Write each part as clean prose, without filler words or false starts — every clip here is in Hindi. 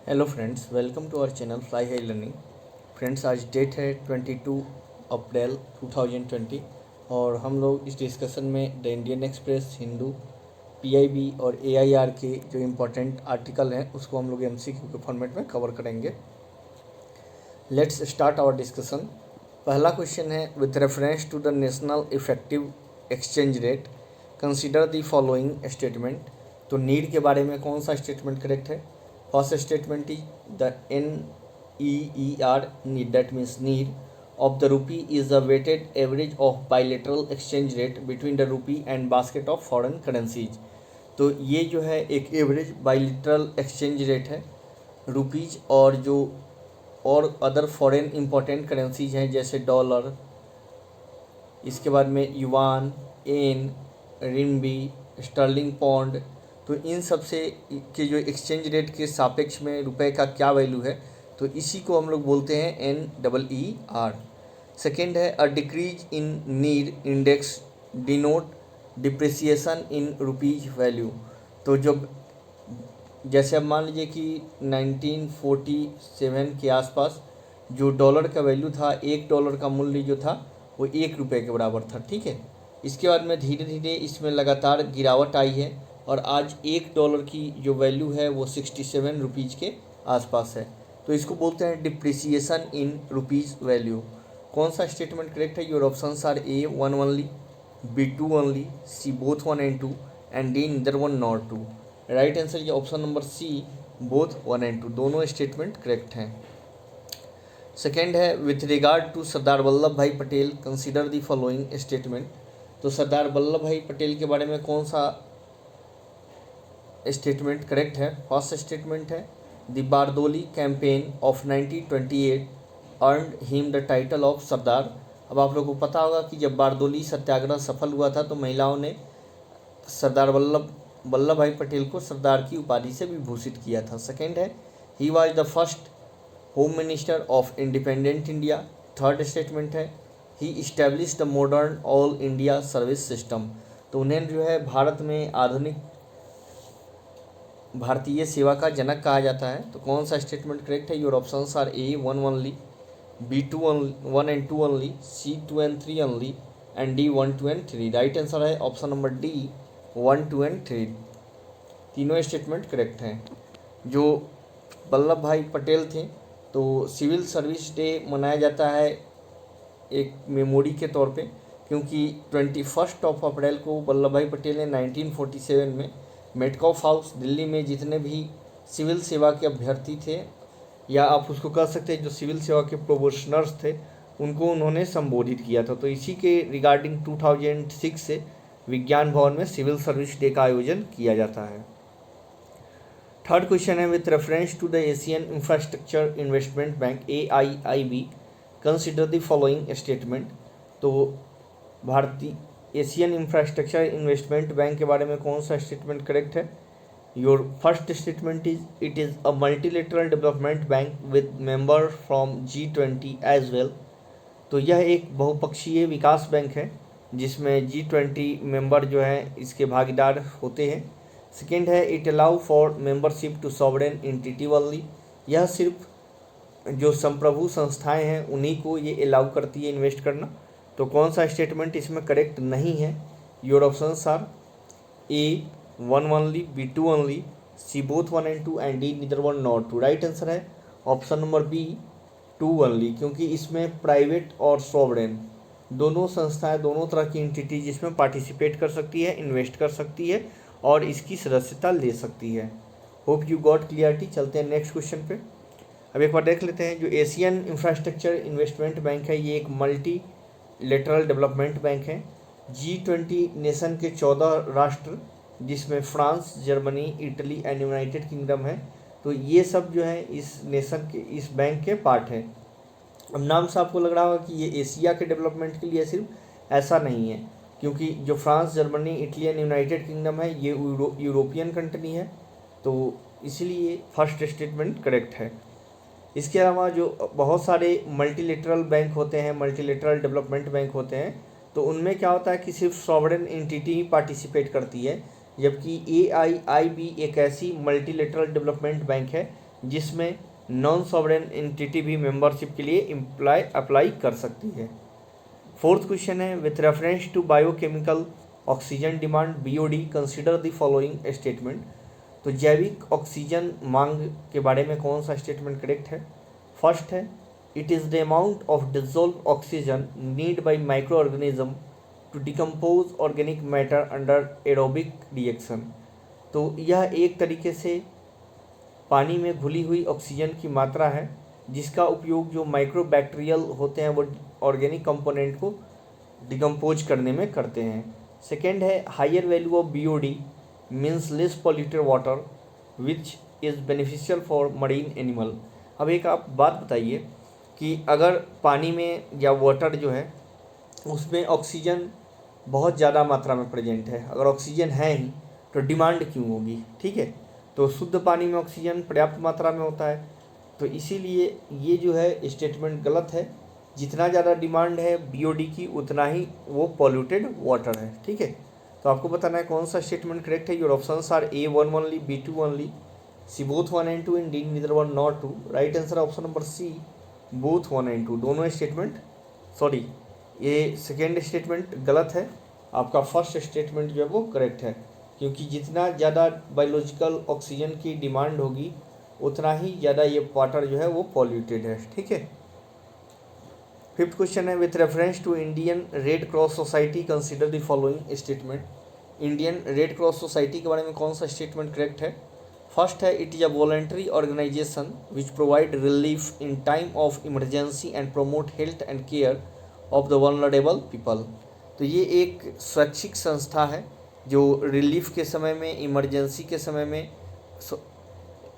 Hello friends, welcome to our channel fly high learning. Friends, आज डेट है 22 अप्रैल 2020 और हम लोग इस डिस्कशन में the Indian express, Hindu, PIB और एआईआर के जो इम्पोर्टेंट आर्टिकल हैं उसको हम लोग एमसीक्यू के फॉर्मेट में कवर करेंगे। Let's start our discussion. पहला क्वेश्चन है, with reference to the national effective exchange rate consider the following statement. तो नीड के बारे में कौन सा स्टेटमेंट करेक्ट है? First statement is the NEER, need, that means need of the rupee is the weighted average of bilateral exchange rate between the rupee and basket of foreign currencies। तो ये जो है एक एवरेज बाइलेटरल एक्सचेंज रेट है रुपीज़ और जो और अदर फॉरेन इंपॉर्टेंट करेंसीज हैं जैसे डॉलर, इसके बाद में युआन, येन, रिम्बी, स्टर्लिंग पौंड। तो इन सब से के जो एक्सचेंज रेट के सापेक्ष में रुपए का क्या वैल्यू है, तो इसी को हम लोग बोलते हैं NEER। सेकेंड है, a decrease in need index denote depreciation in rupees value. तो जब जैसे अब मान लीजिए कि 1947 के आसपास जो डॉलर का वैल्यू था, $1 का मूल्य जो था वो ₹1 के बराबर था, ठीक है। इसके बाद में धीरे धीरे इसमें लगातार गिरावट आई है और आज $1 की जो वैल्यू है वो 67 रुपीज़ के आसपास है। तो इसको बोलते हैं डिप्रिसिएशन इन रुपीज़ वैल्यू। कौन सा स्टेटमेंट करेक्ट है? Your options are A 1 only, B 2 only, C both 1 and 2 and D neither 1 nor 2। Right answer ये option number C both 1 and 2, दोनों स्टेटमेंट करेक्ट हैं। सेकेंड है, with regard to Sardar Vallabh Bhai Patel consider the following statement. तो सरदार वल्लभ भाई पटेल के बारे में कौन सा स्टेटमेंट करेक्ट है? फर्स्ट स्टेटमेंट है, the Bardoli campaign of 1928 earned him the title of Sardar. अब आप लोगों को पता होगा कि जब बारदोली सत्याग्रह सफल हुआ था तो महिलाओं ने सरदार वल्लभ भाई पटेल को सरदार की उपाधि से विभूषित किया था। सेकेंड है, he was the first home minister of independent India. Third statement है, he establish the modern all India service system. तो उन्हें जो है भारत में आधुनिक भारतीय सेवा का जनक कहा जाता है। तो कौन सा स्टेटमेंट करेक्ट है? Your options are A 1 only, B 2 1 and 2 only, C 2 and 3 only and D 1 2 and 3। Right answer है ऑप्शन नंबर D 1 2 and 3, तीनों स्टेटमेंट करेक्ट हैं। जो वल्लभ भाई पटेल थे तो सिविल सर्विस डे मनाया जाता है एक मेमोरी के तौर पे, क्योंकि 21 अप्रैल को वल्लभ भाई पटेल ने 1947 में मेटकॉफ हाउस दिल्ली में जितने भी सिविल सेवा के अभ्यर्थी थे, या आप उसको कह सकते हैं जो सिविल सेवा के प्रोबेशनर्स थे, उनको उन्होंने संबोधित किया था। तो इसी के रिगार्डिंग 2006 से विज्ञान भवन में सिविल सर्विस डे का आयोजन किया जाता है। थर्ड क्वेश्चन है, with reference to the Asian infrastructure investment bank AIIB consider the following statement. तो भारतीय एशियन इंफ्रास्ट्रक्चर इन्वेस्टमेंट बैंक के बारे में कौन सा स्टेटमेंट करेक्ट है? Your first statement is, it is a multilateral development bank with member from G20 as well. तो यह एक बहुपक्षीय विकास बैंक है जिसमें G20 मेंबर जो है इसके भागीदार होते हैं। सेकेंड है, it allow for membership to sovereign entity only. यह सिर्फ जो संप्रभु संस्थाएं हैं उन्हीं को ये अलाउ करती है इन्वेस्ट करना। तो कौन सा स्टेटमेंट इसमें करेक्ट नहीं है? Your options are A 1 only, B 2 only, C both 1 and 2 and D neither 1 nor 2। Right answer है ऑप्शन नंबर B 2 ओनली, क्योंकि इसमें प्राइवेट और सॉवरेन दोनों संस्थाएं, दोनों तरह की एंटिटी जिसमें पार्टिसिपेट कर सकती है, इन्वेस्ट कर सकती है और इसकी सदस्यता ले सकती है। Hope you got clarity. चलते हैं नेक्स्ट क्वेश्चन पे। अब एक बार देख लेते हैं, जो एशियन इंफ्रास्ट्रक्चर इन्वेस्टमेंट बैंक है ये एक मल्टी लेटरल डेवलपमेंट बैंक है। G20 नेशन के 14 राष्ट्र जिसमें France, Germany, Italy and United kingdom है, तो ये सब जो है इस नेशन के, इस बैंक के पार्ट है। अब नाम से आपको लग रहा होगा कि ये एशिया के डेवलपमेंट के लिए सिर्फ, ऐसा नहीं है, क्योंकि जो France, Germany, Italy and United kingdom है ये यूरोपियन कंट्री है, तो इसलिए फर्स्ट स्टेटमेंट करेक्ट है। इसके अलावा जो बहुत सारे मल्टीलेटरल बैंक होते हैं, मल्टीलेटरल डेवलपमेंट बैंक होते हैं, तो उनमें क्या होता है कि सिर्फ सॉवरेन एंटिटी ही पार्टिसिपेट करती है, जबकि AIIB एक ऐसी मल्टीलेटरल डेवलपमेंट बैंक है जिसमें नॉन सॉवरेन एंटिटी भी मेंबरशिप के लिए अप्लाई कर सकती है। फोर्थ क्वेश्चन है, with reference to biochemical oxygen demand BOD consider the following statement. तो जैविक ऑक्सीजन मांग के बारे में कौन सा स्टेटमेंट करेक्ट है? फर्स्ट है, it is the amount of dissolve oxygen need by microorganism to decompose organic matter under aerobic reaction. तो यह एक तरीके से पानी में घुली हुई ऑक्सीजन की मात्रा है जिसका उपयोग जो माइक्रोबैक्टीरियल होते हैं वो ऑर्गेनिक कंपोनेंट को डिकम्पोज करने में करते हैं। सेकेंड है, higher value of BOD means less polluted water which is beneficial for marine animal. अब एक आप बात बताइए कि अगर पानी में या वाटर जो है उसमें ऑक्सीजन बहुत ज़्यादा मात्रा में प्रेजेंट है, अगर ऑक्सीजन है ही तो डिमांड क्यों होगी? ठीक है, तो शुद्ध पानी में ऑक्सीजन पर्याप्त मात्रा में होता है, तो इसीलिए ये जो है स्टेटमेंट गलत है। जितना ज़्यादा डिमांड है BOD की उतना ही वो पॉल्यूटेड वाटर है। ठीक है, तो आपको बताना है कौन सा स्टेटमेंट करेक्ट है। Your options are A 1 only, B 2 only, C both 1 and 2 and D neither 1 nor 2। Right answer option number C both 1 and 2। दोनों स्टेटमेंट सॉरी ये सेकेंड स्टेटमेंट गलत है, आपका फर्स्ट स्टेटमेंट जो है वो करेक्ट है, क्योंकि जितना ज़्यादा बायोलॉजिकल ऑक्सीजन की डिमांड होगी उतना ही ज़्यादा ये वाटर जो है वो पॉल्यूटेड है। ठीक है, फिफ्थ क्वेश्चन है, with reference to Indian Red Cross Society consider the following statement. Indian Red Cross Society के बारे में कौन सा स्टेटमेंट करेक्ट है? फर्स्ट है, it is a voluntary organisation which provide relief in time of emergency and promote health and care of the vulnerable people. तो ये एक स्वैच्छिक संस्था है जो रिलीफ के समय में, इमरजेंसी के समय में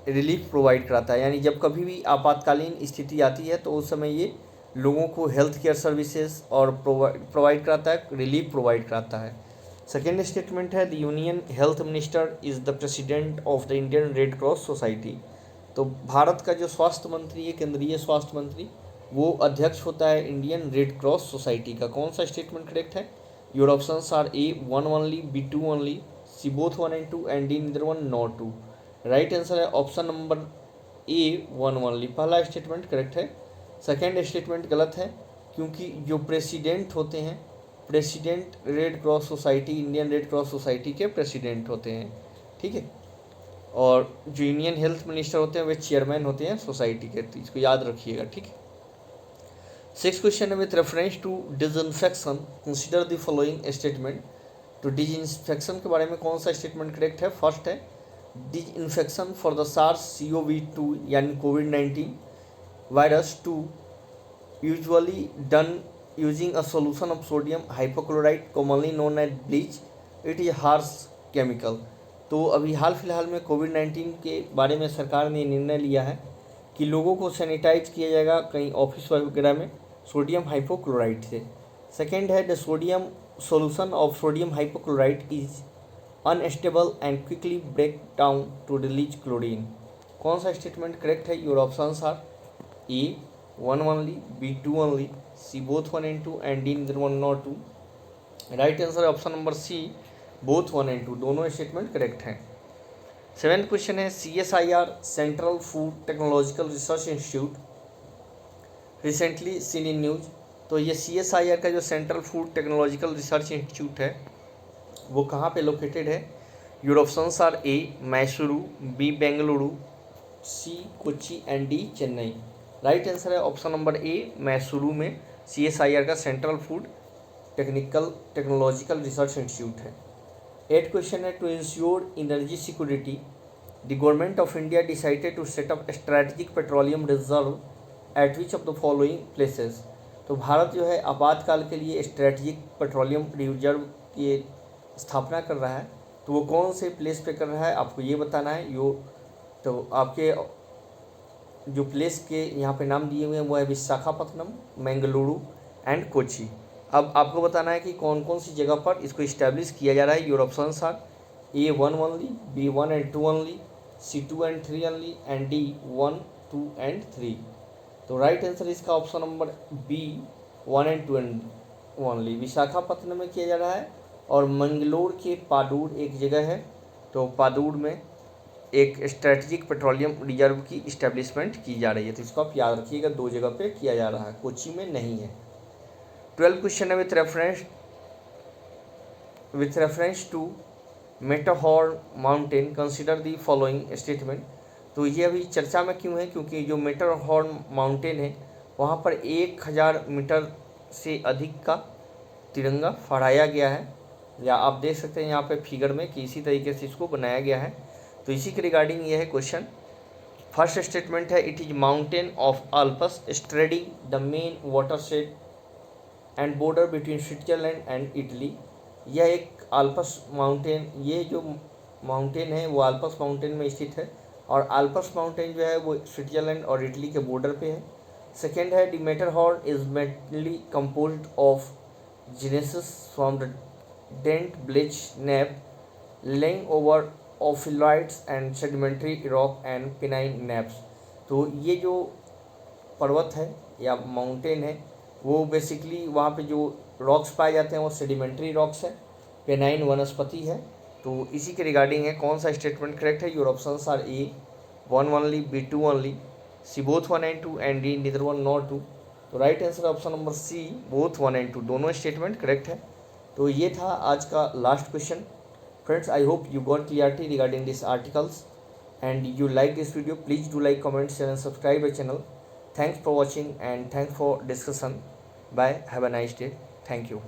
रिलीफ प्रोवाइड कराता है, यानी जब कभी भी आपातकालीन स्थिति आती है तो उस समय ये लोगों को हेल्थ केयर सर्विसेज और प्रोवाइड कराता है, रिलीफ प्रोवाइड कराता है। सेकेंड स्टेटमेंट है, the union health minister is the president of the Indian Red Cross society. तो भारत का जो स्वास्थ्य मंत्री है, केंद्रीय स्वास्थ्य मंत्री, वो अध्यक्ष होता है इंडियन रेड क्रॉस सोसाइटी का। कौन सा स्टेटमेंट करेक्ट है? Your options are A 1 only, B 2 only, C both 1 and 2 and D neither 1 nor 2। Right answer है ऑप्शन नंबर A 1 only। पहला स्टेटमेंट करेक्ट है, सेकेंड स्टेटमेंट गलत है, क्योंकि जो प्रेसिडेंट होते हैं, president red Cross society, Indian Red Cross Society के प्रेसिडेंट होते हैं। ठीक है, और जो यूनियन हेल्थ मिनिस्टर होते हैं वे चेयरमैन होते हैं सोसाइटी के, तो इसको याद रखिएगा। ठीक है, सिक्स क्वेश्चन है, with reference to disinfection consider the following statement. तो डिसइंफेक्शन के बारे में कौन सा स्टेटमेंट करेक्ट है? फर्स्ट है, डिसइंफेक्शन फॉर द SARS-CoV-2 यानी कोविड-19 वायरस 2 usually done using a solution of sodium hypochlorite commonly known as bleach। it is harsh chemical। तो अभी हाल फिलहाल में कोविड-19 के बारे में सरकार ने निर्णय लिया है कि लोगों को सैनिटाइज किया जाएगा कहीं ऑफिस वगैरह में सोडियम हाइपोक्लोराइट से। सेकेंड है, the sodium solution of sodium hypochlorite is unstable and quickly break down to release chlorine. कौन सा स्टेटमेंट करेक्ट है? Your options are A 1 only, B 2 only, C both 1 and 2 and D neither 1 nor 2। Right answer है option number C both 1 and 2। दोनों स्टेटमेंट करेक्ट हैं। सेवेंथ क्वेश्चन है, CSIR Central Food technological research Institute recently seen in news. तो ये CSIR का जो Central Food technological research institute है वो कहाँ पे लोकेटेड है? Your options are A Mysuru, B Bengaluru, C Kochi and D Chennai. Right answer है ऑप्शन नंबर A मैसूरू में CSIR का central Food technological research institute है। एट क्वेश्चन है, to ensure energy security the government of India decided to set up strategic petroleum reserve at which of the following places. तो भारत जो है आपातकाल के लिए स्ट्रैटेजिक पेट्रोलियम रिजर्व की स्थापना कर रहा है, तो वो कौन से प्लेस पे कर रहा है आपको ये बताना है। तो आपके जो प्लेस के यहाँ पे नाम दिए हुए हैं वो है विशाखापत्तनम, मैंगलुरु एंड कोच्चि। अब आपको बताना है कि कौन कौन सी जगह पर इसको इस्टेब्लिश किया जा रहा है। Your options are A 1 only, B 1 and 2 only, C 2 and 3 only and D 1 2 and 3। तो राइट आंसर इसका option number B 1 and 2 only Visakhapatnam में किया जा रहा है, और मंगलोर के पादूर एक जगह है, तो पादूर में एक स्ट्रेटेजिक पेट्रोलियम रिजर्व की इस्टेब्लिशमेंट की जा रही है। तो इसको आप याद रखिएगा, 2 जगह पे किया जा रहा है, कोची में नहीं है। 12 क्वेश्चन है with reference to Matterhorn mountain consider the following statement. तो ये अभी चर्चा में क्यों है, क्योंकि जो मेटाहॉर्न माउंटेन है वहाँ पर 1000 मीटर से अधिक का तिरंगा फहराया गया है, या आप देख सकते हैं यहाँ पे फिगर में कि इसी तरीके से इसको बनाया गया है। तो इसी के रिगार्डिंग ये है क्वेश्चन। फर्स्ट स्टेटमेंट है, it is mountain of Alps straddling the main watershed and border between Switzerland and Italy. यह एक अल्पस माउंटेन, ये जो माउंटेन है वो अल्पस माउंटेन में स्थित है, और अल्पस माउंटेन जो है वो स्विट्जरलैंड और इटली के बॉर्डर पे है। सेकेंड है, the Matterhorn is mainly composed of gneisses from the Dent Blanche nappe lying over ophiolites and sedimentary rock and Pennine nappes. तो ये जो पर्वत है या माउंटेन है वो बेसिकली वहाँ पे जो रॉक्स पाए जाते हैं वो सेडिमेंट्री रॉक्स है, पेनाइन वनस्पति है। तो इसी के रिगार्डिंग है कौन सा स्टेटमेंट करेक्ट है। Your options are A 1 only, B 2 only, C both 1 and 2 and D neither 1 not 2। तो right answer option number C both 1 and 2 दोनों स्टेटमेंट करेक्ट है। तो ये था आज का last question. Friends, I hope you got clarity regarding these articles and you like this video. Please do like, comment, share and subscribe my channel. Thanks for watching and thanks for discussion. Bye. Have a nice day. Thank you.